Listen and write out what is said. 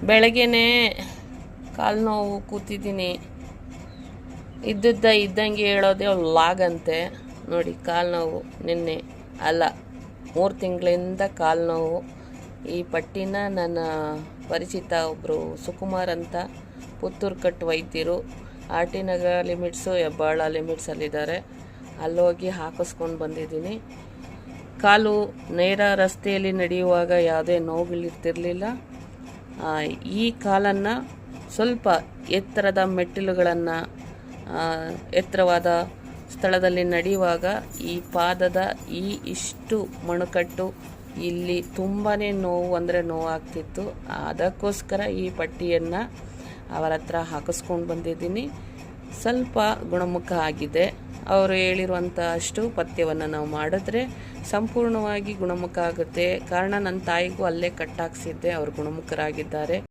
ಬೆಳಗ್ಗೆನೇ ಕಾಲು ನೋವು ಕೂತಿದ್ದೀನಿ. ಇದ್ದಂಗೆ ಹೇಳೋದೇ ಲಾಗಂತೆ. ನೋಡಿ ಕಾಲು ನೋವು ನಿನ್ನೆ ಅಲ್ಲ 3 ತಿಂಗಳಿಂದ ಕಾಲು ನೋವು. ಈ ಪಟ್ಟಿನ ನನ್ನ ಪರಿಚಿತ ಒಬ್ಬರು ಸುಕುಮಾರ್ ಅಂತ ಪುತ್ತೂರು ಕಟ್ಟು ವೈದ್ಯರು ಆರ್ ಟಿ ನಗರ ಲಿಮಿಟ್ಸು ಹೆಬ್ಬಾಳ ಲಿಮಿಟ್ಸಲ್ಲಿದ್ದಾರೆ. ಅಲ್ಲೋಗಿ ಹಾಕಿಸ್ಕೊಂಡು ಬಂದಿದ್ದೀನಿ. ಕಾಲು ನೇರ ರಸ್ತೆಯಲ್ಲಿ ನಡೆಯುವಾಗ ಯಾವುದೇ ನೋವುಗಳಿರ್ತಿರಲಿಲ್ಲ. ಈ ಕಾಲನ್ನು ಸ್ವಲ್ಪ ಎತ್ತರದ ಮೆಟ್ಟಿಲುಗಳನ್ನು ಎತ್ತರವಾದ ಸ್ಥಳದಲ್ಲಿ ನಡೆಯುವಾಗ ಈ ಪಾದದ ಇಷ್ಟು ಮಣಕಟ್ಟು ಇಲ್ಲಿ ತುಂಬಾ ನೋವು ಅಂದರೆ ನೋವಾಗ್ತಿತ್ತು. ಅದಕ್ಕೋಸ್ಕರ ಈ ಪಟ್ಟಿಯನ್ನು ಅವರ ಹತ್ರ ಹಾಕಿಸ್ಕೊಂಡು ಬಂದಿದ್ದೀನಿ. ಸ್ವಲ್ಪ ಗುಣಮುಖ ಆಗಿದೆ. ಅವರು ಹೇಳಿರುವಂಥ ಅಷ್ಟು ಪಥ್ಯವನ್ನು ನಾವು ಮಾಡಿದ್ರೆ ಸಂಪೂರ್ಣವಾಗಿ ಗುಣಮುಖ ಆಗುತ್ತೆ. ಕಾರಣ ನನ್ನ ತಾಯಿಗೂ ಅಲ್ಲೇ ಕಟ್ಟಾಕ್ಸಿದ್ದೆ, ಅವರು ಗುಣಮುಖರಾಗಿದ್ದಾರೆ.